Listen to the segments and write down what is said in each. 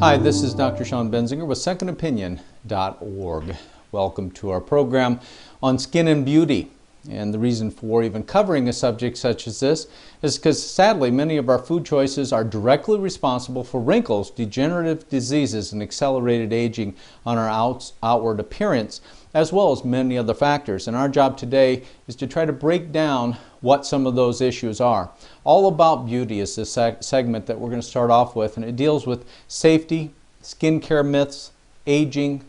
Hi, this is Dr. Sean Benzinger with secondopinion.org. Welcome to our program on skin and beauty. And the reason for even covering a subject such as this is because sadly many of our food choices are directly responsible for wrinkles, degenerative diseases, and accelerated aging on our outward appearance, as well as many other factors. And our job today is to try to break down what some of those issues are. All About Beauty is this segment that we're going to start off with, and it deals with safety, skincare myths, aging,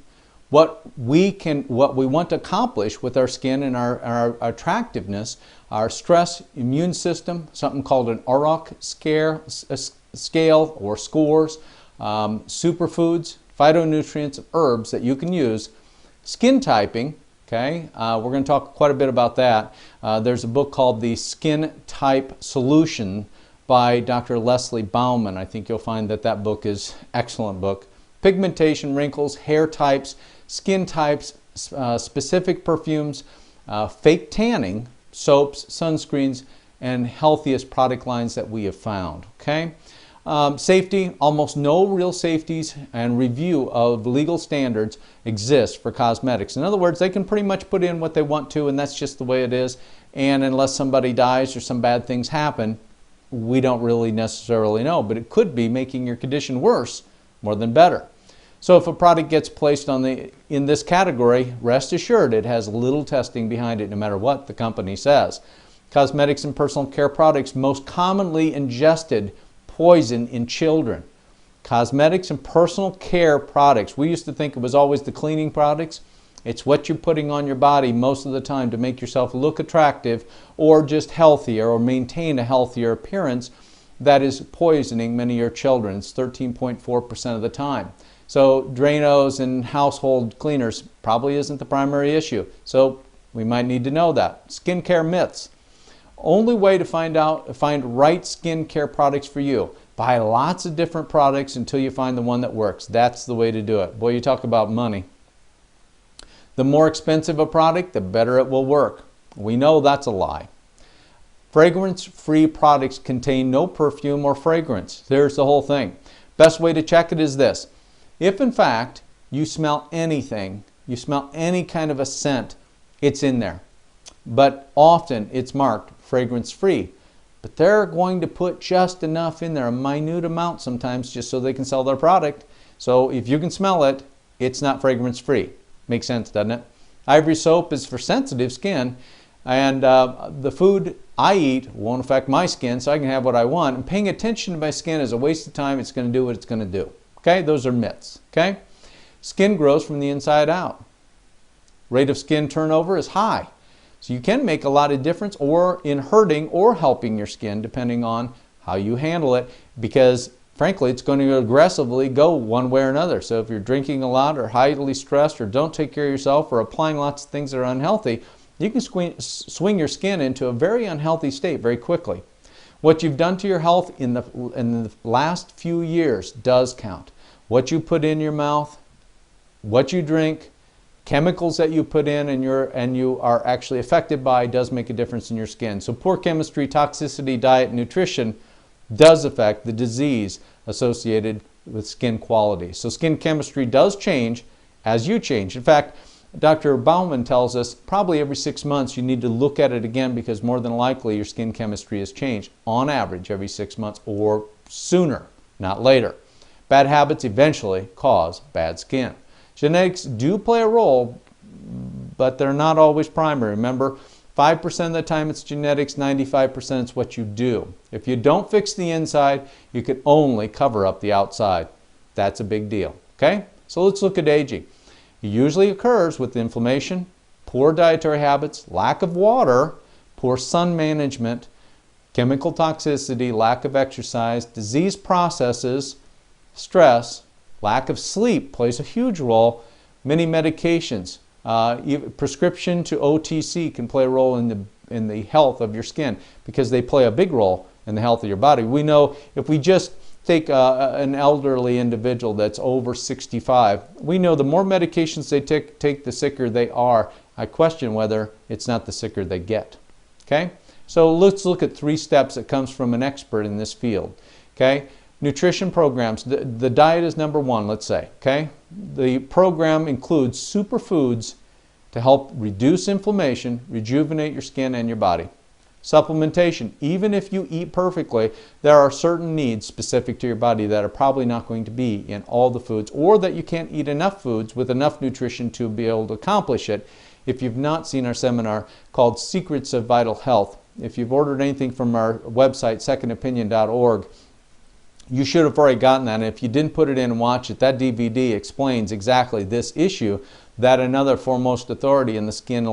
what we want to accomplish with our skin and our attractiveness, our stress immune system, something called an Auroch scale or scores, superfoods, phytonutrients, herbs that you can use, skin typing. Okay, we're going to talk quite a bit about that. There's a book called The Skin Type Solution by Dr. Leslie Bauman. I think you'll find that that book is an excellent book. Pigmentation, wrinkles, hair types, skin types, specific perfumes, fake tanning, soaps, sunscreens, and healthiest product lines that we have found. Okay, safety, almost no real safeties and review of legal standards exist for cosmetics. In other words, they can pretty much put in what they want to, and that's just the way it is. And unless somebody dies or some bad things happen, we don't really necessarily know. But it could be making your condition worse more than better. So if a product gets placed in this category, rest assured it has little testing behind it, no matter what the company says. Cosmetics and personal care products most commonly ingested poison in children. Cosmetics and personal care products. We used to think it was always the cleaning products. It's what you're putting on your body most of the time to make yourself look attractive or just healthier or maintain a healthier appearance that is poisoning many of your children. It's 13.4% of the time. So Drano and household cleaners probably isn't the primary issue. So we might need to know that. Skincare myths. Only way to find right skincare products for you. Buy lots of different products until you find the one that works. That's the way to do it. Boy, you talk about money. The more expensive a product, the better it will work. We know that's a lie. Fragrance-free products contain no perfume or fragrance. There's the whole thing. Best way to check it is this. If in fact you smell anything, you smell any kind of a scent, it's in there. But often it's marked fragrance-free. But they're going to put just enough in there, a minute amount sometimes, just so they can sell their product. So if you can smell it, it's not fragrance-free. Makes sense, doesn't it? Ivory soap is for sensitive skin, and the food I eat won't affect my skin, so I can have what I want. And paying attention to my skin is a waste of time. It's going to do what it's going to do. Okay, those are myths. Okay, skin grows from the inside out. Rate of skin turnover is high. So you can make a lot of difference or in hurting or helping your skin depending on how you handle it, because frankly it's going to aggressively go one way or another. So if you're drinking a lot or highly stressed or don't take care of yourself or applying lots of things that are unhealthy, you can swing your skin into a very unhealthy state very quickly. What you've done to your health in the last few years does count. What you put in your mouth, what you drink, chemicals that you put in and you are actually affected by does make a difference in your skin. So poor chemistry, toxicity, diet, nutrition does affect the disease associated with skin quality. So skin chemistry does change as you change. In fact, Dr. Bauman tells us probably every 6 months you need to look at it again, because more than likely your skin chemistry has changed on average every 6 months or sooner, not later. Bad habits eventually cause bad skin. Genetics do play a role, but they're not always primary. Remember, 5% of the time it's genetics, 95% it's what you do. If you don't fix the inside, you can only cover up the outside. That's a big deal. Okay? So let's look at aging. It usually occurs with inflammation, poor dietary habits, lack of water, poor sun management, chemical toxicity, lack of exercise, disease processes, stress, lack of sleep plays a huge role. Many medications, prescription to OTC can play a role in the health of your skin, because they play a big role in the health of your body. We know if we just take an elderly individual that's over 65, we know the more medications they take, the sicker they are. I question whether it's not the sicker they get. Okay? So let's look at 3 steps that comes from an expert in this field. Okay? Nutrition programs, the diet is number one, let's say, okay? The program includes superfoods to help reduce inflammation, rejuvenate your skin and your body. Supplementation, even if you eat perfectly, there are certain needs specific to your body that are probably not going to be in all the foods, or that you can't eat enough foods with enough nutrition to be able to accomplish it. If you've not seen our seminar called Secrets of Vital Health, if you've ordered anything from our website, secondopinion.org, you should have already gotten that. And if you didn't put it in and watch it, that DVD explains exactly this issue that another foremost authority in the skin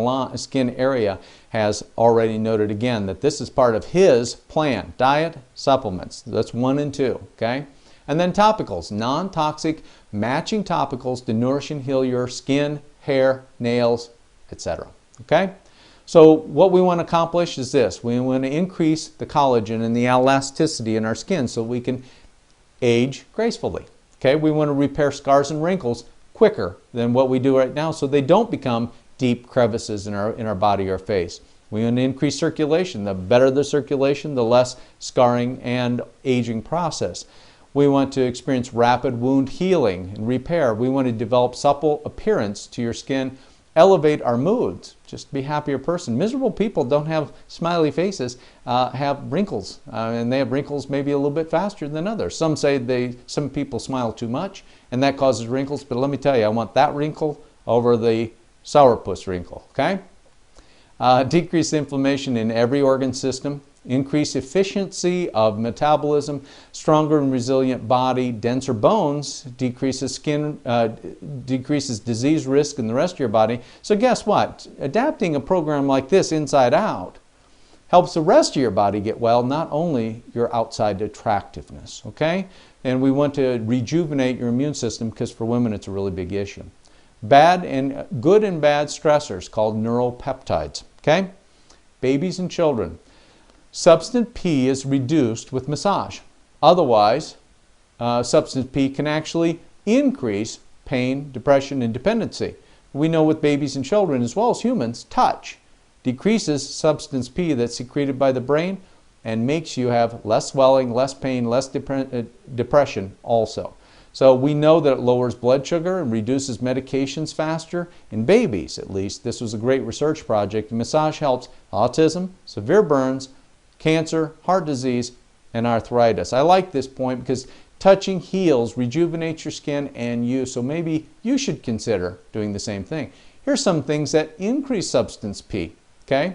area has already noted again, that this is part of his plan. Diet, supplements. That's 1 and 2. Okay? And then topicals, non-toxic matching topicals to nourish and heal your skin, hair, nails, etc. Okay? So what we want to accomplish is this. We want to increase the collagen and the elasticity in our skin so we can age gracefully. Okay? We want to repair scars and wrinkles quicker than what we do right now so they don't become deep crevices in our body or face. We want to increase circulation. The better the circulation, the less scarring and aging process. We want to experience rapid wound healing and repair. We want to develop supple appearance to your skin, elevate our moods, just be a happier person. Miserable people don't have smiley faces, have wrinkles, and they have wrinkles maybe a little bit faster than others. Some say some people smile too much, and that causes wrinkles, but let me tell you, I want that wrinkle over the sourpuss wrinkle, okay? Decrease inflammation in every organ system, increase efficiency of metabolism, stronger and resilient body, denser bones, decreases disease risk in the rest of your body. So guess what? Adapting a program like this inside out helps the rest of your body get well, not only your outside attractiveness, okay? And we want to rejuvenate your immune system because for women it's a really big issue. Good and bad stressors called neuropeptides, okay? Babies and children. Substance P is reduced with massage. Otherwise, substance P can actually increase pain, depression, and dependency. We know with babies and children, as well as humans, touch decreases substance P that's secreted by the brain and makes you have less swelling, less pain, less depression also. So we know that it lowers blood sugar and reduces medications faster in babies, at least. This was a great research project. Massage helps autism, severe burns, cancer, heart disease, and arthritis. I like this point because touching heals, rejuvenates your skin and you, so maybe you should consider doing the same thing. Here's some things that increase substance P, okay?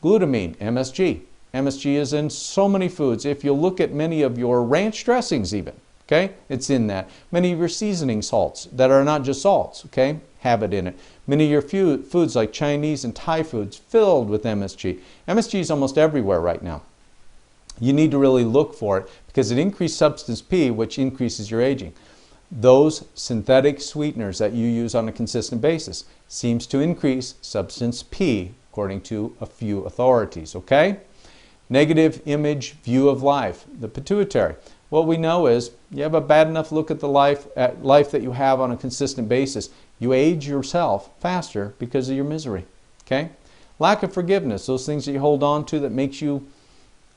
Glutamine, MSG. MSG is in so many foods. If you look at many of your ranch dressings even, okay, it's in that. Many of your seasoning salts that are not just salts, okay, have it in it. Many of your foods like Chinese and Thai foods filled with MSG. MSG is almost everywhere right now. You need to really look for it because it increases substance P, which increases your aging. Those synthetic sweeteners that you use on a consistent basis seems to increase substance P, according to a few authorities, okay? Negative image view of life, the pituitary. What we know is you have a bad enough look at the life that you have on a consistent basis. You age yourself faster because of your misery, okay? Lack of forgiveness, those things that you hold on to that makes you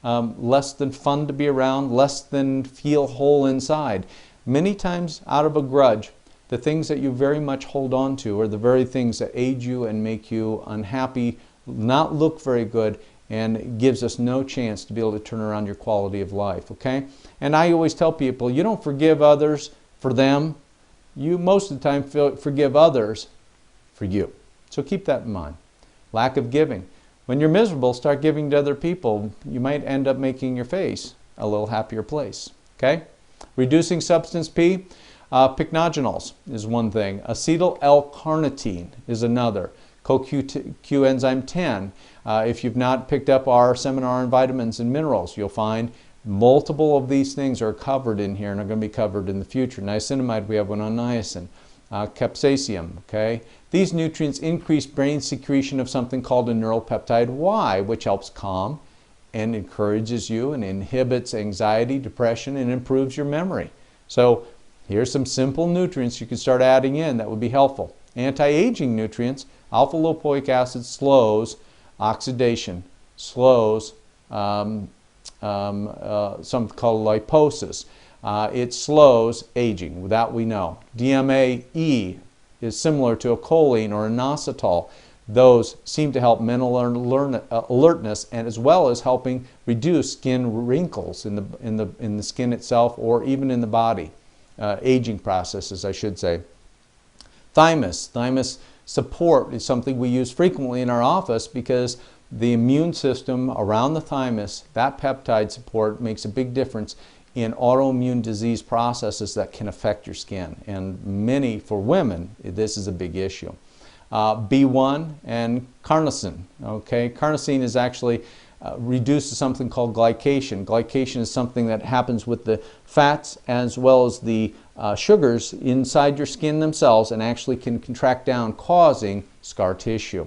less than fun to be around, less than feel whole inside. Many times out of a grudge, the things that you very much hold on to are the very things that age you and make you unhappy, not look very good, and gives us no chance to be able to turn around your quality of life, okay? And I always tell people, you don't forgive others for them. You most of the time forgive others for you. So keep that in mind. Lack of giving. When you're miserable, start giving to other people. You might end up making your face a little happier place, okay? Reducing substance P. Pycnogenols is one thing. Acetyl L-carnitine is another. CoQ enzyme 10. If you've not picked up our seminar on vitamins and minerals, you'll find multiple of these things are covered in here and are going to be covered in the future. Niacinamide, we have one on niacin. Capsaicin, okay? These nutrients increase brain secretion of something called a neuropeptide Y, which helps calm and encourages you and inhibits anxiety, depression, and improves your memory. So here's some simple nutrients you can start adding in that would be helpful. Anti-aging nutrients, alpha-lipoic acid slows oxidation, slows something called liposis. It slows aging, that we know. DMAE is similar to a choline or a inositol. Those seem to help mental alertness, and as well as helping reduce skin wrinkles in the skin itself, or even in the body. Aging processes, I should say. Thymus support is something we use frequently in our office because the immune system around the thymus, that peptide support, makes a big difference in autoimmune disease processes that can affect your skin. And many, for women, this is a big issue. B1 and carnosine. Okay, carnosine is actually reduced to something called glycation. Glycation is something that happens with the fats as well as the sugars inside your skin themselves, and actually can contract down, causing scar tissue.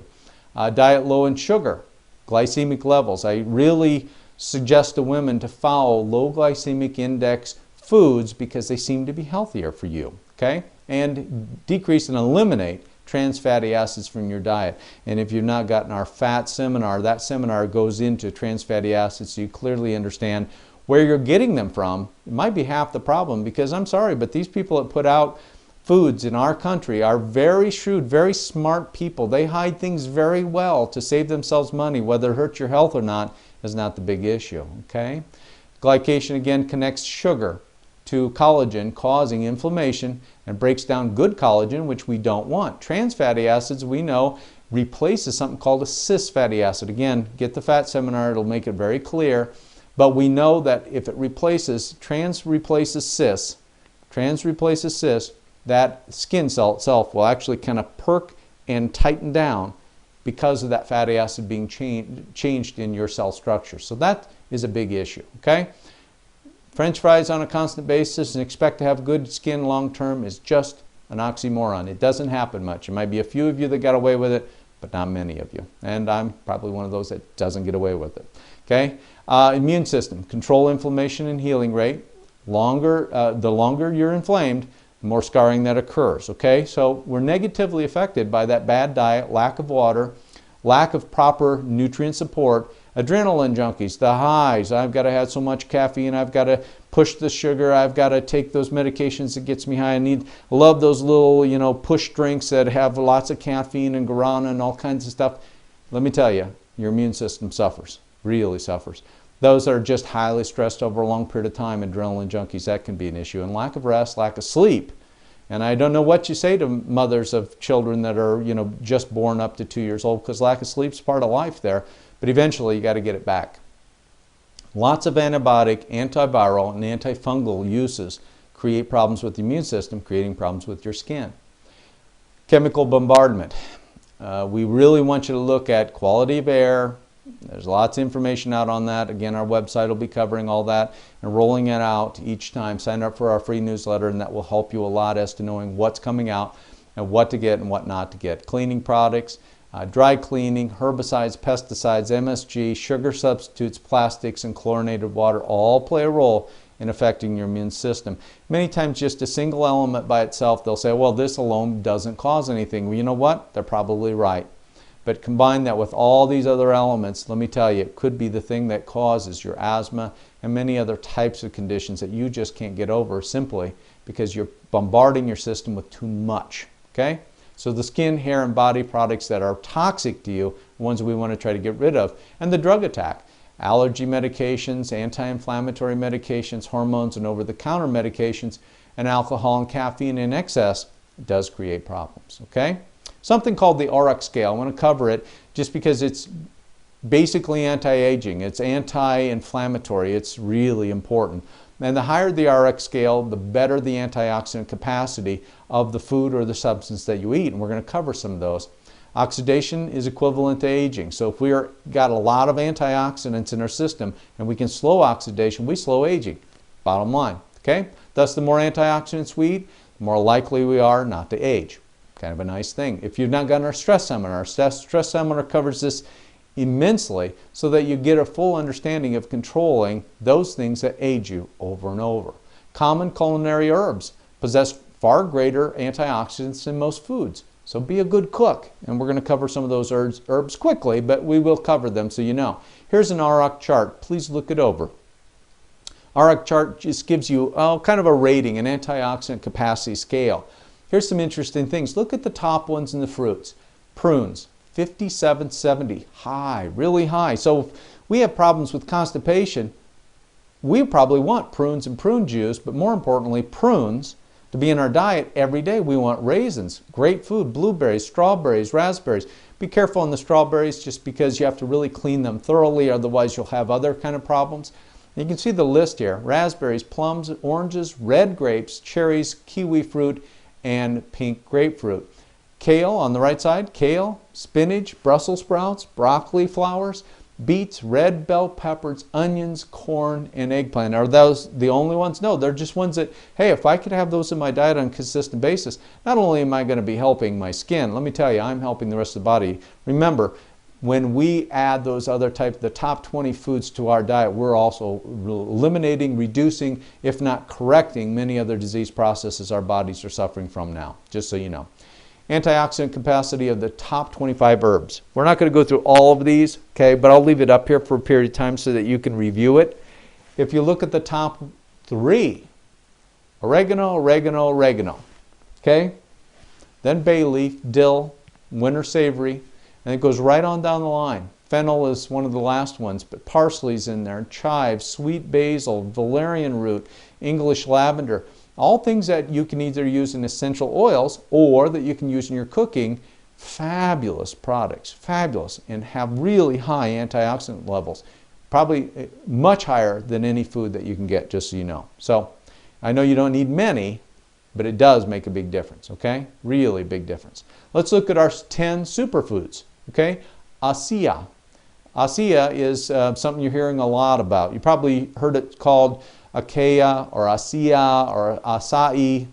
Diet low in sugar, glycemic levels. I really suggest to women to follow low glycemic index foods because they seem to be healthier for you. Okay, and decrease and eliminate trans fatty acids from your diet. And if you've not gotten our fat seminar, that seminar goes into trans fatty acids, so you clearly understand where you're getting them from. It might be half the problem, because I'm sorry, but these people that put out foods in our country are very shrewd, very smart people. They hide things very well to save themselves money. Whether it hurts your health or not is not the big issue. Okay? Glycation again connects sugar to collagen, causing inflammation, and breaks down good collagen, which we don't want. Trans fatty acids, we know, replaces something called a cis fatty acid. Again, get the fat seminar, it'll make it very clear. But we know that if it replaces, trans replaces cis, that skin cell itself will actually kind of perk and tighten down because of that fatty acid being changed in your cell structure. So that is a big issue. Okay? French fries on a constant basis and expect to have good skin long term is just an oxymoron. It doesn't happen much. It might be a few of you that got away with it, but not many of you. And I'm probably one of those that doesn't get away with it. Okay? Immune system, control inflammation and healing rate. The longer you're inflamed, the more scarring that occurs. Okay? So we're negatively affected by that bad diet, lack of water, lack of proper nutrient support. Adrenaline junkies, the highs, I've got to have so much caffeine, I've got to push the sugar, I've got to take those medications that gets me high. I love those little, push drinks that have lots of caffeine and guarana and all kinds of stuff. Let me tell you, your immune system suffers, really suffers. Those that are just highly stressed over a long period of time, adrenaline junkies, that can be an issue. And lack of rest, lack of sleep. And I don't know what you say to mothers of children that are, just born up to 2 years old, because lack of sleep is part of life there. But eventually you got to get it back. Lots of antibiotic, antiviral, and antifungal uses create problems with the immune system, creating problems with your skin. Chemical bombardment. We really want you to look at quality of air. There's lots of information out on that. Again, our website will be covering all that and rolling it out each time. Sign up for our free newsletter, and that will help you a lot as to knowing what's coming out and what to get and what not to get. Cleaning products, dry cleaning, herbicides, pesticides, MSG, sugar substitutes, plastics, and chlorinated water all play a role in affecting your immune system. Many times just a single element by itself, they'll say, well, this alone doesn't cause anything. Well, you know what? They're probably right. But combine that with all these other elements, let me tell you, it could be the thing that causes your asthma and many other types of conditions that you just can't get over simply because you're bombarding your system with too much. Okay? So the skin, hair, and body products that are toxic to you, ones we want to try to get rid of. And the drug attack. Allergy medications, anti-inflammatory medications, hormones, and over-the-counter medications, and alcohol and caffeine in excess does create problems. Okay? Something called the Aurochs scale. I want to cover it just because it's basically anti-aging. It's anti-inflammatory. It's really important. And the higher the Aurochs scale, the better the antioxidant capacity of the food or the substance that you eat. And we're going to cover some of those. Oxidation is equivalent to aging. So if we've got a lot of antioxidants in our system and we can slow oxidation, we slow aging. Bottom line. Okay? Thus, the more antioxidants we eat, the more likely we are not to age. Kind of a nice thing. If you've not gotten our stress seminar covers this immensely so that you get a full understanding of controlling those things that age you over and over. Common culinary herbs possess far greater antioxidants than most foods. So be a good cook. And we're going to cover some of those herbs quickly, but we will cover them so you know. Here's an Aurochs chart. Please look it over. RX chart just gives you kind of a rating, an antioxidant capacity scale. Here's some interesting things. Look at the top ones in the fruits. Prunes, 5770, high, really high. So if we have problems with constipation, we probably want prunes and prune juice, but more importantly, prunes to be in our diet every day. We want raisins, great food, blueberries, strawberries, raspberries. Be careful on the strawberries just because you have to really clean them thoroughly, otherwise you'll have other kind of problems. You can see the list here: raspberries, plums, oranges, red grapes, cherries, kiwi fruit, and pink grapefruit. Kale on the right side, kale, spinach, Brussels sprouts, broccoli flowers, beets, red bell peppers, onions, corn, and eggplant. Are those the only ones? No, they're just ones that, hey, if I could have those in my diet on a consistent basis, not only am I going to be helping my skin, let me tell you, I'm helping the rest of the body. Remember, when we add those other the top 20 foods to our diet, we're also eliminating, reducing, if not correcting, many other disease processes our bodies are suffering from now, just so you know. Antioxidant capacity of the top 25 herbs. We're not going to go through all of these, okay, but I'll leave it up here for a period of time so that you can review it. If you look at the top 3, oregano, oregano, oregano, okay? Then bay leaf, dill, winter savory, and it goes right on down the line. Fennel is one of the last ones, but parsley's in there, chive, sweet basil, valerian root, English lavender. All things that you can either use in essential oils or that you can use in your cooking. Fabulous products, fabulous, and have really high antioxidant levels. Probably much higher than any food that you can get, just so you know. So I know you don't need many, but it does make a big difference, okay? Really big difference. Let's look at our 10 superfoods, okay? ASEA. ASEA is something you're hearing a lot about. You probably heard it called Akea or ASEA or Acai.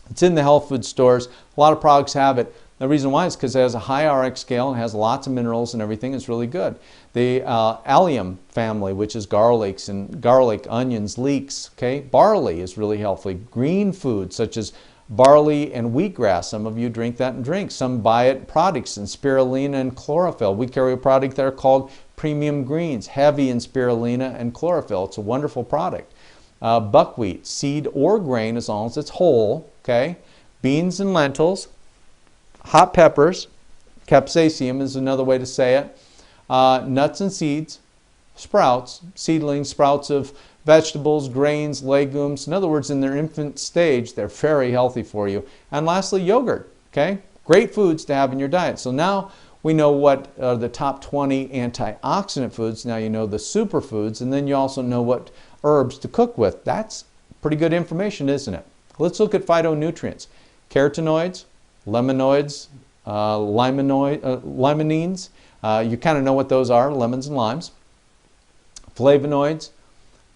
It's in the health food stores. A lot of products have it. The reason why is because it has a high RX scale and has lots of minerals and everything. It's really good. The allium family, which is garlics and garlic, onions, leeks. Okay, barley is really healthy. Green foods such as barley and wheatgrass. Some of you drink that in drinks. Some buy it in products in spirulina and chlorophyll. We carry a product there called Premium Greens, heavy in spirulina and chlorophyll. It's a wonderful product. Buckwheat, seed or grain as long as it's whole. Okay, beans and lentils. Hot peppers, capsaicin is another way to say it, nuts and seeds, sprouts, seedlings, sprouts of vegetables, grains, legumes. In other words, in their infant stage, they're very healthy for you. And lastly, yogurt, okay? Great foods to have in your diet. So now we know what are the top 20 antioxidant foods. Now you know the superfoods, and then you also know what herbs to cook with. That's pretty good information, isn't it? Let's look at phytonutrients. Carotenoids, lemanoids, limonene. You kind of know what those are, lemons and limes. Flavonoids,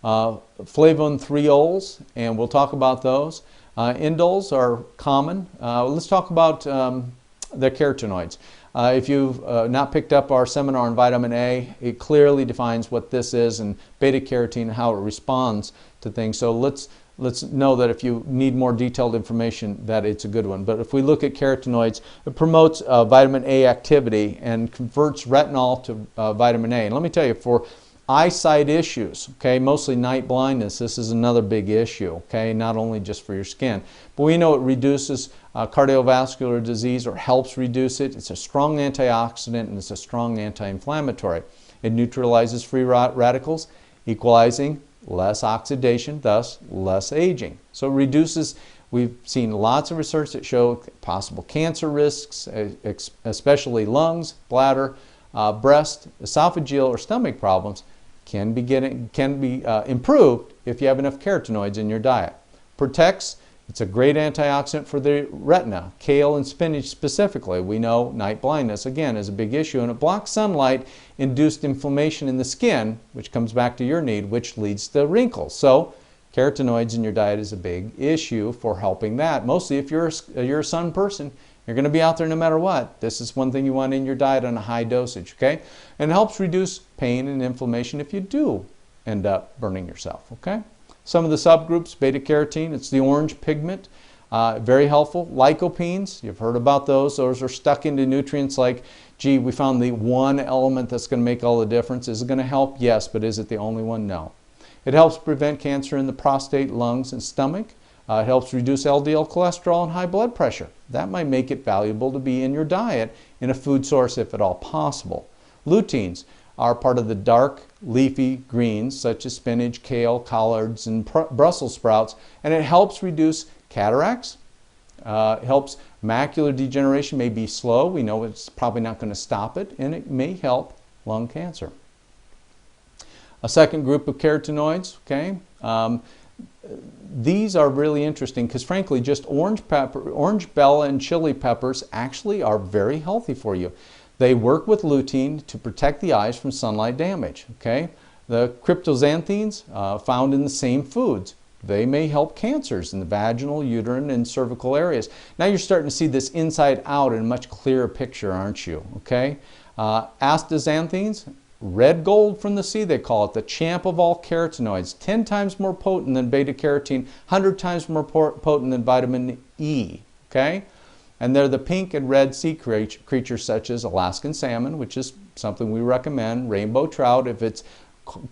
flavonthiols, and we'll talk about those. Indoles are common. Let's talk about the carotenoids. If you've not picked up our seminar on vitamin A, it clearly defines what this is and beta-carotene and how it responds to things. So let's know that if you need more detailed information, that it's a good one. But if we look at carotenoids, it promotes vitamin A activity and converts retinol to vitamin A. And let me tell you, for eyesight issues, okay, mostly night blindness, this is another big issue, okay, not only just for your skin. But we know it reduces cardiovascular disease or helps reduce it. It's a strong antioxidant and it's a strong anti-inflammatory. It neutralizes free radicals, equalizing less oxidation, thus less aging. So it reduces, we've seen lots of research that show possible cancer risks, especially lungs, bladder, breast, esophageal, or stomach problems can be improved if you have enough carotenoids in your diet. Protects, it's a great antioxidant for the retina. Kale and spinach specifically. We know night blindness, again, is a big issue, and it blocks sunlight-induced inflammation in the skin, which comes back to your need, which leads to wrinkles. So carotenoids in your diet is a big issue for helping that. Mostly if you're a sun person, you're going to be out there no matter what. This is one thing you want in your diet on a high dosage, okay? And it helps reduce pain and inflammation if you do end up burning yourself, okay? Some of the subgroups, beta-carotene, it's the orange pigment, very helpful. Lycopenes, you've heard about those. Those are stuck into nutrients like, gee, we found the one element that's going to make all the difference. Is it going to help? Yes, but is it the only one? No. It helps prevent cancer in the prostate, lungs, and stomach. It helps reduce LDL cholesterol and high blood pressure. That might make it valuable to be in your diet in a food source if at all possible. Luteins are part of the dark leafy greens such as spinach, kale, collards, and Brussels sprouts, and it helps reduce cataracts. It helps macular degeneration, may be slow. We know it's probably not going to stop it, and it may help lung cancer. A second group of carotenoids, okay? These are really interesting because frankly just orange bell and chili peppers actually are very healthy for you. They work with lutein to protect the eyes from sunlight damage. Okay, the cryptoxanthines found in the same foods, they may help cancers in the vaginal, uterine, and cervical areas. Now you're starting to see this inside out in a much clearer picture, aren't you? Okay, astaxanthins, red gold from the sea, they call it, the champ of all carotenoids, 10 times more potent than beta carotene, 100 times more potent than vitamin E. Okay, and they're the pink and red sea creatures such as Alaskan salmon, which is something we recommend, rainbow trout if it's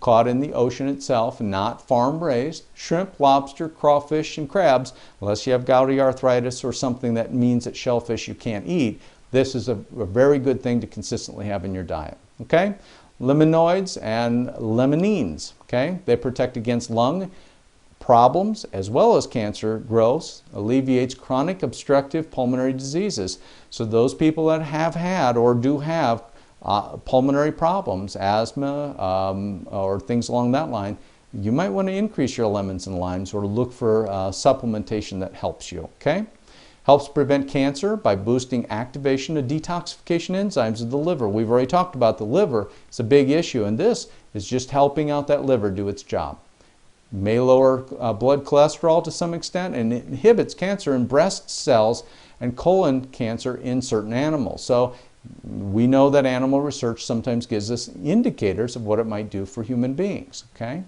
caught in the ocean itself and not farm raised, shrimp, lobster, crawfish, and crabs, unless you have gouty arthritis or something that means that shellfish you can't eat. This is a very good thing to consistently have in your diet. Okay, limonoids and limonene, okay, they protect against lung problems as well as cancer growth, alleviates chronic obstructive pulmonary diseases. So those people that have had or do have pulmonary problems, asthma, or things along that line, you might want to increase your lemons and limes or look for supplementation that helps you. Okay, helps prevent cancer by boosting activation of detoxification enzymes of the liver. We've already talked about the liver. It's a big issue, and this is just helping out that liver do its job. May lower blood cholesterol to some extent, and it inhibits cancer in breast cells and colon cancer in certain animals. So we know that animal research sometimes gives us indicators of what it might do for human beings. Okay,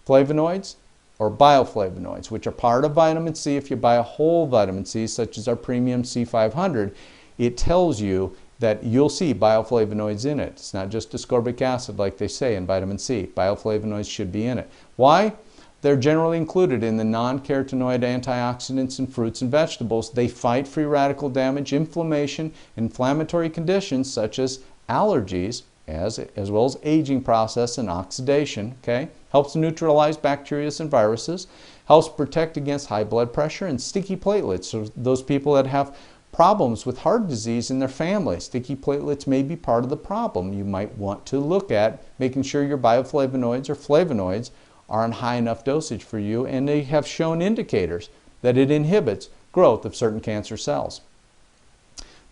flavonoids or bioflavonoids, which are part of vitamin C. If you buy a whole vitamin C, such as our premium C500, it tells you that you'll see bioflavonoids in it. It's not just ascorbic acid like they say in vitamin C. Bioflavonoids should be in it. Why? They're generally included in the non-carotenoid antioxidants in fruits and vegetables. They fight free radical damage, inflammation, inflammatory conditions such as allergies, as well as aging process and oxidation. Okay, helps neutralize bacteria and viruses, helps protect against high blood pressure and sticky platelets. So those people that have problems with heart disease in their family, sticky platelets may be part of the problem. You might want to look at making sure your bioflavonoids or flavonoids are in high enough dosage for you, and they have shown indicators that it inhibits growth of certain cancer cells.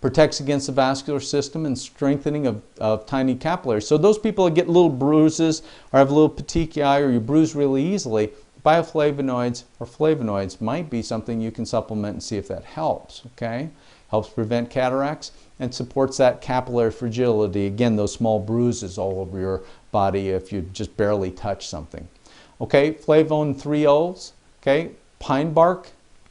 Protects against the vascular system and strengthening of tiny capillaries. So those people that get little bruises or have a little petechiae or you bruise really easily, bioflavonoids or flavonoids might be something you can supplement and see if that helps. Okay, helps prevent cataracts and supports that capillary fragility. Again, those small bruises all over your body if you just barely touch something. Okay, flavone-3-ols, okay, pine bark,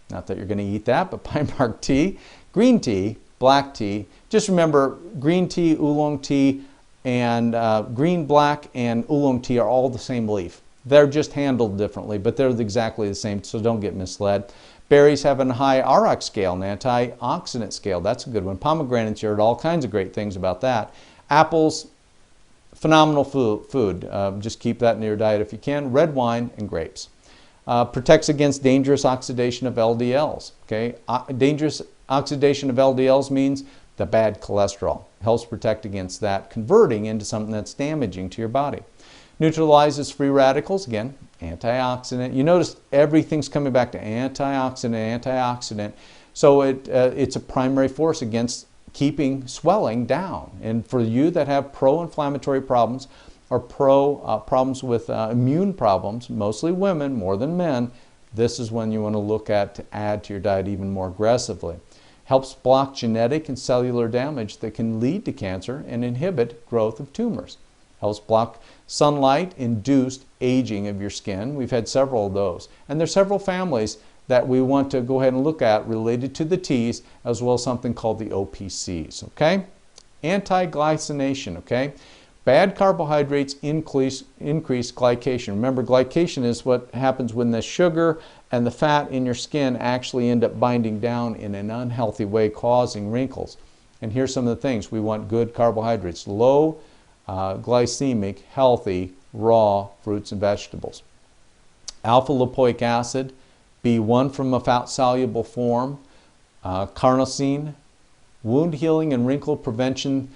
not that you're going to eat that, but pine bark tea, green tea, black tea. Just remember, green tea, oolong tea, and green, black, and oolong tea are all the same leaf. They're just handled differently, but they're exactly the same, so don't get misled. Berries have a high AROC scale, an antioxidant scale. That's a good one. Pomegranates, you heard all kinds of great things about that. Apples, phenomenal food. Just keep that in your diet if you can. Red wine and grapes. Protects against dangerous oxidation of LDLs. Okay, dangerous oxidation of LDLs means the bad cholesterol. Helps protect against that converting into something that's damaging to your body. Neutralizes free radicals. Again, antioxidant. You notice everything's coming back to antioxidant, antioxidant. So it's a primary force against keeping swelling down. And for you that have pro-inflammatory problems or problems with immune problems, mostly women more than men, this is when you want to look at to add to your diet even more aggressively. Helps block genetic and cellular damage that can lead to cancer and inhibit growth of tumors. Helps block sunlight-induced aging of your skin. We've had several of those. And there's several families that we want to go ahead and look at related to the T's, as well as something called the OPCs, okay? Anti-glycination, okay? Bad carbohydrates increase glycation. Remember, glycation is what happens when the sugar and the fat in your skin actually end up binding down in an unhealthy way, causing wrinkles. And here's some of the things. We want good carbohydrates, low glycemic, healthy, raw fruits and vegetables. Alpha lipoic acid, B1 from a fat-soluble form, carnosine, wound healing and wrinkle prevention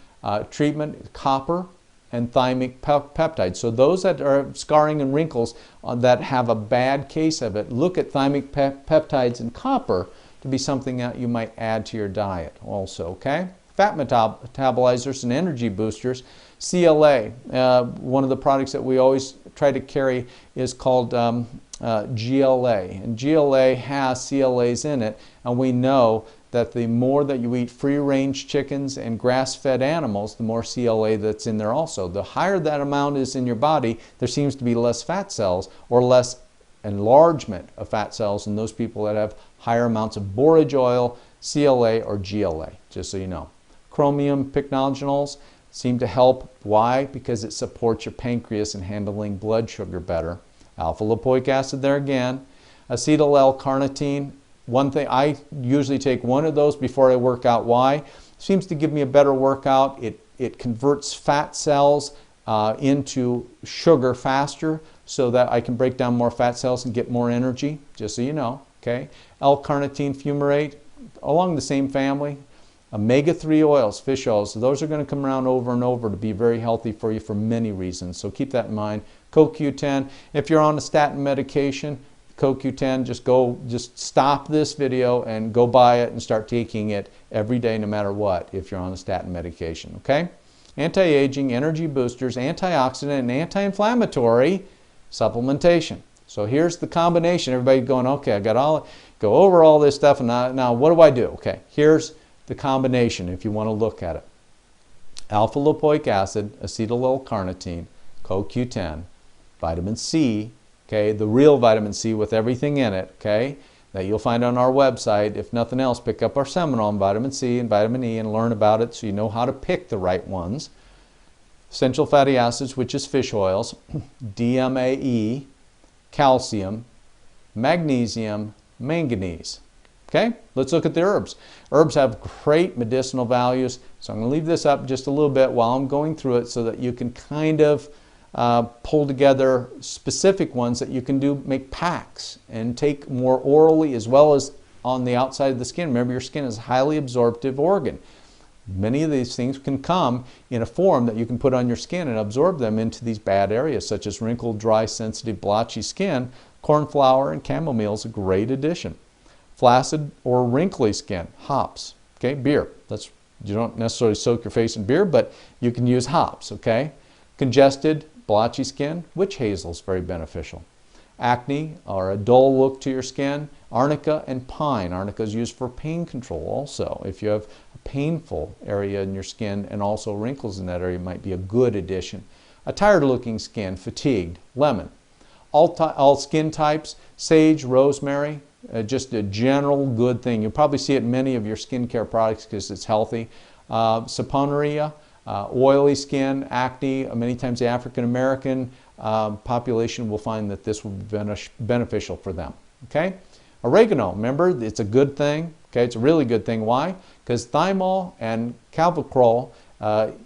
treatment, copper, and thymic peptides. So those that are scarring and wrinkles that have a bad case of it, look at thymic peptides and copper to be something that you might add to your diet also, okay? Fat metabolizers and energy boosters. CLA, one of the products that we always try to carry is called GLA. And GLA has CLAs in it, and we know that the more that you eat free-range chickens and grass-fed animals, the more CLA that's in there also. The higher that amount is in your body, there seems to be less fat cells or less enlargement of fat cells in those people that have higher amounts of borage oil, CLA, or GLA, just so you know. Chromium pycnogenols seem to help. Why? Because it supports your pancreas in handling blood sugar better. Alpha lipoic acid there again. Acetyl L-carnitine. One thing, I usually take one of those before I work out. Why? Seems to give me a better workout. It converts fat cells into sugar faster so that I can break down more fat cells and get more energy, just so you know. Okay. L-carnitine fumarate, along the same family. Omega-3 oils, fish oils, those are going to come around over and over to be very healthy for you for many reasons. So keep that in mind. CoQ10, if you're on a statin medication, CoQ10, just stop this video and go buy it and start taking it every day no matter what if you're on a statin medication, okay? Anti-aging, energy boosters, antioxidant, and anti-inflammatory supplementation. So here's the combination. Everybody going, okay, I got go over all this stuff, and now what do I do? Okay, here's the combination if you want to look at it. Alpha lipoic acid, acetyl L-carnitine, CoQ10, vitamin C, okay, the real vitamin C with everything in it, okay, that you'll find on our website. If nothing else, pick up our seminar on vitamin C and vitamin E and learn about it so you know how to pick the right ones. Essential fatty acids, which is fish oils, DMAE, calcium, magnesium, manganese. Okay, let's look at the herbs. Herbs have great medicinal values, so I'm going to leave this up just a little bit while I'm going through it so that you can kind of pull together specific ones that you can make packs and take more orally as well as on the outside of the skin. Remember, your skin is a highly absorptive organ. Many of these things can come in a form that you can put on your skin and absorb them into these bad areas, such as wrinkled, dry, sensitive, blotchy skin. Cornflower and chamomile is a great addition. Flaccid or wrinkly skin, hops. Okay, beer. You don't necessarily soak your face in beer, but you can use hops, okay? Congested, blotchy skin, witch hazel is very beneficial. Acne or a dull look to your skin, arnica and pine. Arnica is used for pain control also. If you have a painful area in your skin and also wrinkles in that area, it might be a good addition. A tired looking skin, fatigued, lemon. All skin types, sage, rosemary, just a general good thing. You'll probably see it in many of your skincare products because it's healthy. Saponaria, oily skin, acne, many times the African American population will find that this will be beneficial for them. Okay? Oregano, remember, it's a good thing. Okay, it's a really good thing. Why? Because thymol and calciferol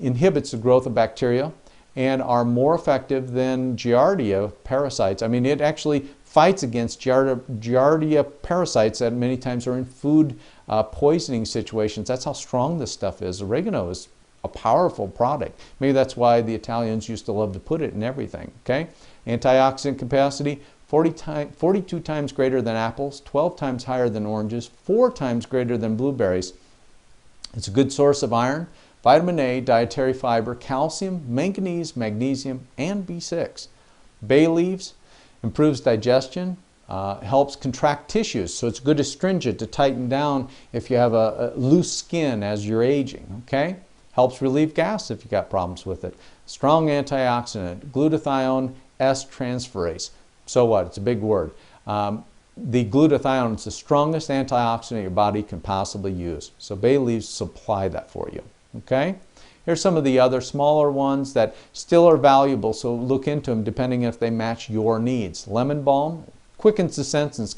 inhibits the growth of bacteria and are more effective than Giardia parasites. I mean, it actually fights against Giardia parasites that many times are in food poisoning situations. That's how strong this stuff is. Oregano is a powerful product. Maybe that's why the Italians used to love to put it in everything. Okay? Antioxidant capacity, 42 times greater than apples, 12 times higher than oranges, 4 times greater than blueberries. It's a good source of iron, vitamin A, dietary fiber, calcium, manganese, magnesium, and B6. Bay leaves improves digestion, helps contract tissues, so it's good astringent to tighten down if you have a loose skin as you're aging. Okay? Helps relieve gas if you got problems with it. Strong antioxidant, glutathione S-transferase. So what? It's a big word. The glutathione is the strongest antioxidant your body can possibly use. So bay leaves supply that for you. Okay? Here's some of the other smaller ones that still are valuable, so look into them depending if they match your needs. Lemon balm quickens the senses,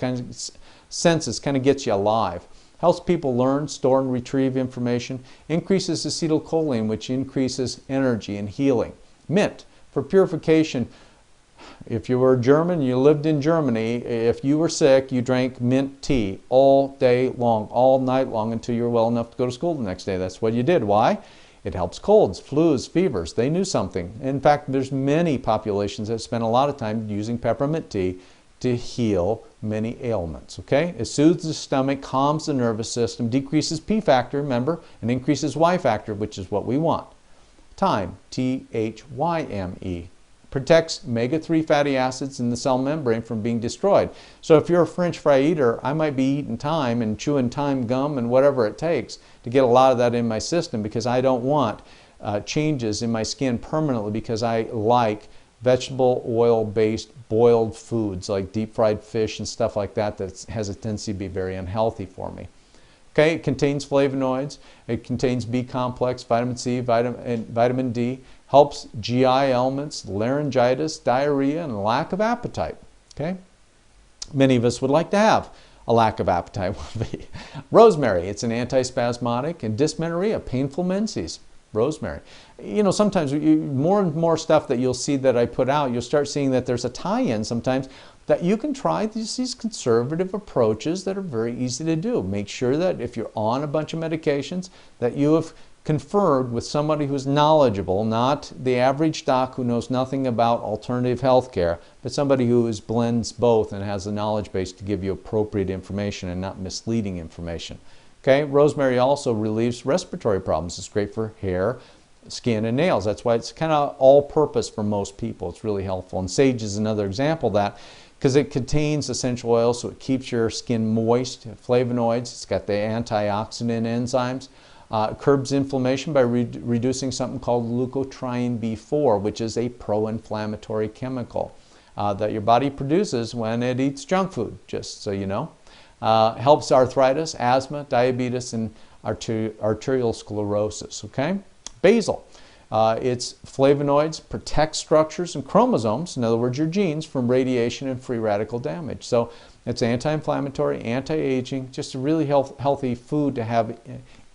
kind of gets you alive. Helps people learn, store, and retrieve information. Increases acetylcholine, which increases energy and healing. Mint, for purification. If you were German, you lived in Germany, if you were sick, you drank mint tea all day long, all night long, until you were well enough to go to school the next day. That's what you did. Why? It helps colds, flus, fevers. They knew something. In fact, there's many populations that spend a lot of time using peppermint tea to heal many ailments. Okay? It soothes the stomach, calms the nervous system, decreases P factor, remember, and increases Y factor, which is what we want. Thyme, T-H-Y-M-E, protects omega-3 fatty acids in the cell membrane from being destroyed. So if you're a French fry eater, I might be eating thyme and chewing thyme gum and whatever it takes to get a lot of that in my system, because I don't want changes in my skin permanently, because I like vegetable oil-based boiled foods like deep fried fish and stuff like that that has a tendency to be very unhealthy for me. Okay, it contains flavonoids, it contains B complex, vitamin C, vitamin D, helps GI ailments, laryngitis, diarrhea, and lack of appetite. Okay, many of us would like to have a lack of appetite. Rosemary, it's an antispasmodic, and dysmenorrhea, painful menses. Rosemary. You know, sometimes more and more stuff that you'll see that I put out, you'll start seeing that there's a tie-in sometimes that you can try these conservative approaches that are very easy to do. Make sure that if you're on a bunch of medications, that you have conferred with somebody who's knowledgeable, not the average doc who knows nothing about alternative health care, but somebody who blends both and has the knowledge base to give you appropriate information and not misleading information. Okay, rosemary also relieves respiratory problems. It's great for hair, skin, and nails. That's why it's kind of all-purpose for most people. It's really helpful. And sage is another example of that, because it contains essential oils, so it keeps your skin moist. Flavonoids, it's got the antioxidant enzymes. Curbs inflammation by reducing something called leukotriene B4, which is a pro-inflammatory chemical that your body produces when it eats junk food, just so you know. Helps arthritis, asthma, diabetes, and arterial sclerosis. Okay? Basil. Its flavonoids protect structures and chromosomes, in other words, your genes, from radiation and free radical damage. So it's anti-inflammatory, anti-aging, just a really healthy food to have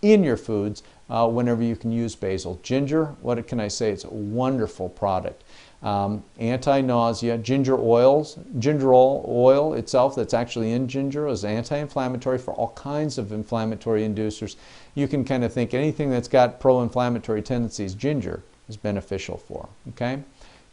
in your foods whenever you can use basil. Ginger, what can I say? It's a wonderful product. Anti-nausea, ginger oil itself that's actually in ginger is anti-inflammatory for all kinds of inflammatory inducers. You can kind of think anything that's got pro-inflammatory tendencies, ginger is beneficial for. Okay?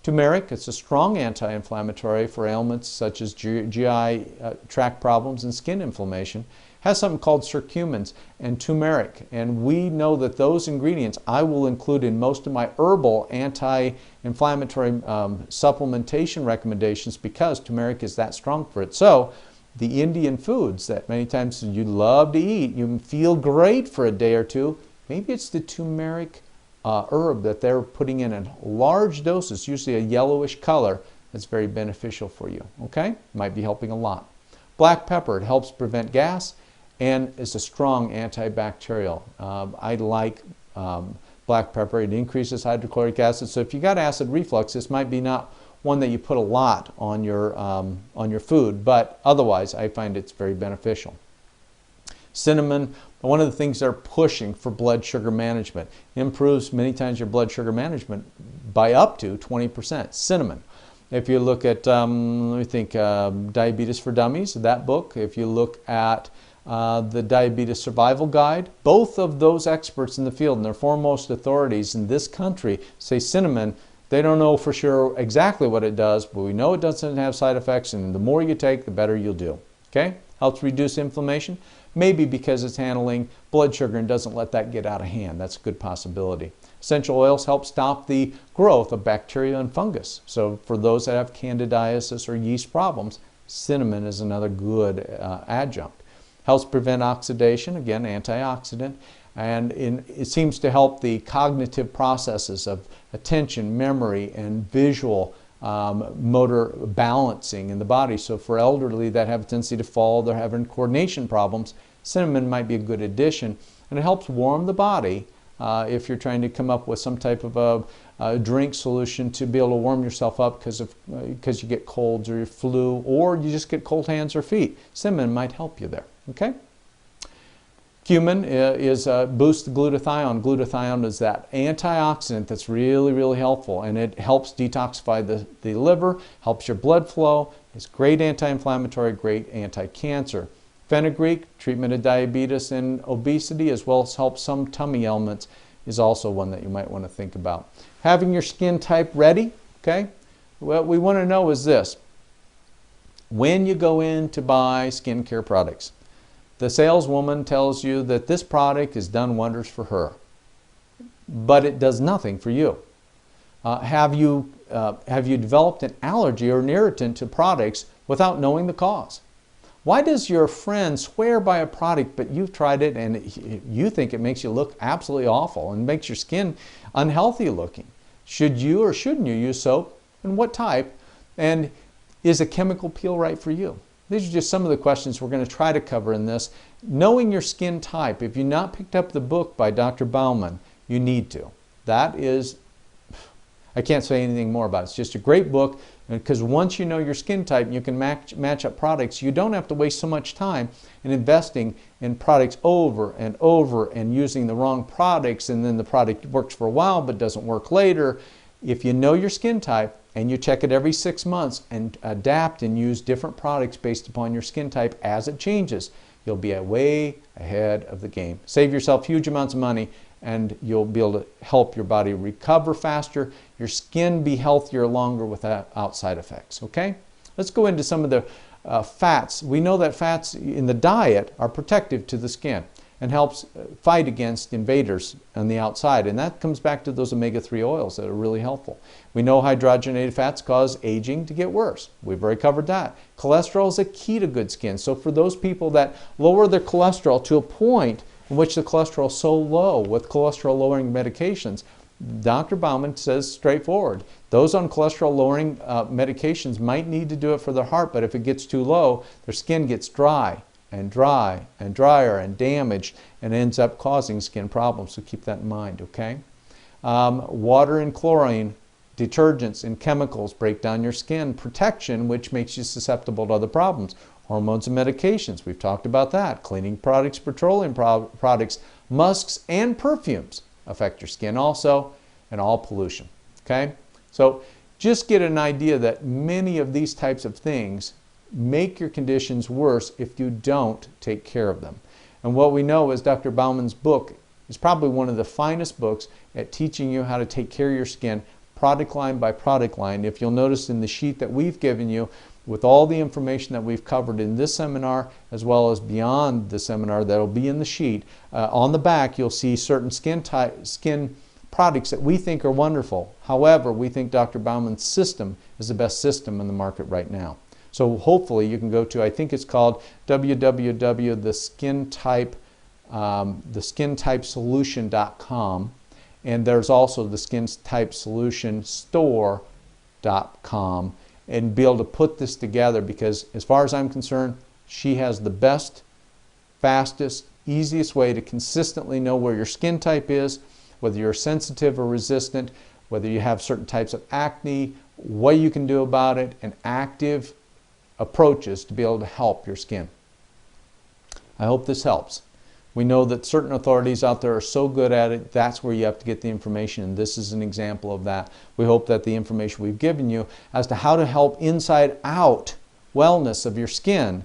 Turmeric, it's a strong anti-inflammatory for ailments such as GI tract problems and skin inflammation. Has something called curcumins and turmeric, and we know that those ingredients I will include in most of my herbal anti-inflammatory supplementation recommendations, because turmeric is that strong for it. So the Indian foods that many times you love to eat, you feel great for a day or two, maybe it's the turmeric herb that they're putting in large doses, usually a yellowish color, that's very beneficial for you. Okay? Might be helping a lot. Black pepper, it helps prevent gas and is a strong antibacterial. I like black pepper. It increases hydrochloric acid. So if you got acid reflux, this might be not one that you put a lot on your food, but otherwise I find it's very beneficial. Cinnamon, one of the things they're pushing for blood sugar management, improves many times your blood sugar management by up to 20%. Cinnamon. If you look at, let me think, Diabetes for Dummies, that book, if you look at the Diabetes Survival Guide, both of those experts in the field and their foremost authorities in this country say cinnamon, they don't know for sure exactly what it does, but we know it doesn't have side effects, and the more you take, the better you'll do. Okay? Helps reduce inflammation, maybe because it's handling blood sugar and doesn't let that get out of hand. That's a good possibility. Essential oils help stop the growth of bacteria and fungus. So for those that have candidiasis or yeast problems, cinnamon is another good adjunct. Helps prevent oxidation, again, antioxidant, and it seems to help the cognitive processes of attention, memory, and visual motor balancing in the body. So for elderly that have a tendency to fall, they're having coordination problems, cinnamon might be a good addition, and it helps warm the body if you're trying to come up with some type of a drink solution to be able to warm yourself up because you get colds or your flu, or you just get cold hands or feet. Cinnamon might help you there. Okay. Cumin boosts glutathione. Glutathione is that antioxidant that's really, really helpful, and it helps detoxify the liver, helps your blood flow. It's great anti-inflammatory, great anti-cancer. Fenugreek, treatment of diabetes and obesity, as well as helps some tummy ailments, is also one that you might want to think about. Having your skin type ready, okay? What we want to know is this. When you go in to buy skincare products, the saleswoman tells you that this product has done wonders for her, but it does nothing for you. Have you developed an allergy or an irritant to products without knowing the cause? Why does your friend swear by a product, but you've tried it and you think it makes you look absolutely awful and makes your skin unhealthy looking? Should you or shouldn't you use soap, and what type? And is a chemical peel right for you? These are just some of the questions we're going to try to cover in this. Knowing your skin type, if you've not picked up the book by Dr. Bauman, you need to. That is, I can't say anything more about it. It's just a great book, because once you know your skin type and you can match up products, you don't have to waste so much time in investing in products over and over and using the wrong products, and then the product works for a while but doesn't work later. If you know your skin type and you check it every 6 months and adapt and use different products based upon your skin type as it changes, you'll be way ahead of the game. Save yourself huge amounts of money, and you'll be able to help your body recover faster, your skin be healthier longer without side effects. Okay? Let's go into some of the fats. We know that fats in the diet are protective to the skin and helps fight against invaders on the outside. And that comes back to those omega-3 oils that are really helpful. We know hydrogenated fats cause aging to get worse. We've already covered that. Cholesterol is a key to good skin. So for those people that lower their cholesterol to a point in which the cholesterol is so low with cholesterol-lowering medications, Dr. Bauman says straightforward, those on cholesterol-lowering medications might need to do it for their heart, but if it gets too low, their skin gets dry and dry and drier and damaged and ends up causing skin problems. So keep that in mind, okay? Water and chlorine, detergents and chemicals break down your skin. Protection, which makes you susceptible to other problems. Hormones and medications, we've talked about that. Cleaning products, petroleum products, musks and perfumes affect your skin also, and all pollution, okay? So just get an idea that many of these types of things make your conditions worse if you don't take care of them. And what we know is Dr. Bauman's book is probably one of the finest books at teaching you how to take care of your skin, product line by product line. If you'll notice in the sheet that we've given you, with all the information that we've covered in this seminar, as well as beyond the seminar that'll be in the sheet, on the back you'll see certain skin products that we think are wonderful. However, we think Dr. Bauman's system is the best system in the market right now. So hopefully you can go to, I think it's called theskintypesolution.com, and there's also the skintypesolutionsstore.com, and be able to put this together, because as far as I'm concerned, she has the best, fastest, easiest way to consistently know where your skin type is, whether you're sensitive or resistant, whether you have certain types of acne, what you can do about it, and active approaches to be able to help your skin. I hope this helps. We know that certain authorities out there are so good at it, that's where you have to get the information, and this is an example of that. We hope that the information we've given you as to how to help inside out wellness of your skin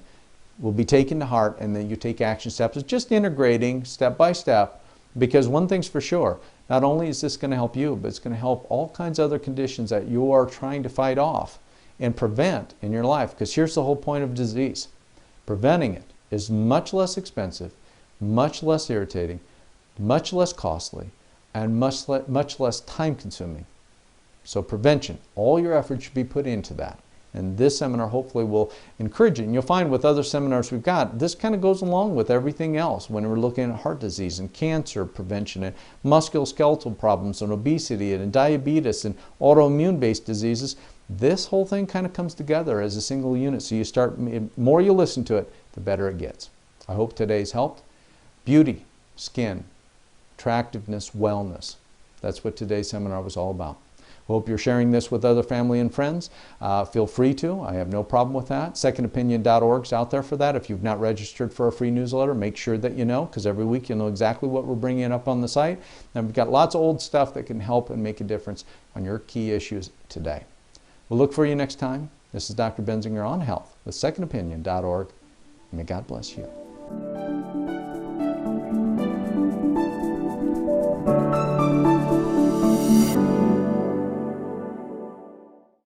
will be taken to heart, and then you take action steps. It's just integrating step by step, because one thing's for sure, not only is this going to help you, but it's going to help all kinds of other conditions that you are trying to fight off and prevent in your life. Because here's the whole point of disease. Preventing it is much less expensive, much less irritating, much less costly, and much less time consuming. So prevention, all your efforts should be put into that. And this seminar hopefully will encourage you. And you'll find with other seminars we've got, this kind of goes along with everything else when we're looking at heart disease and cancer prevention and musculoskeletal problems and obesity and diabetes and autoimmune-based diseases. This whole thing kind of comes together as a single unit. So you start, the more you listen to it, the better it gets. I hope today's helped. Beauty, skin, attractiveness, wellness. That's what today's seminar was all about. Hope you're sharing this with other family and friends. Feel free to. I have no problem with that. Secondopinion.org is out there for that. If you've not registered for a free newsletter, make sure that you know, because every week you'll know exactly what we're bringing up on the site. And we've got lots of old stuff that can help and make a difference on your key issues today. We'll look for you next time. This is Dr. Benzinger on Health with secondopinion.org. May God bless you.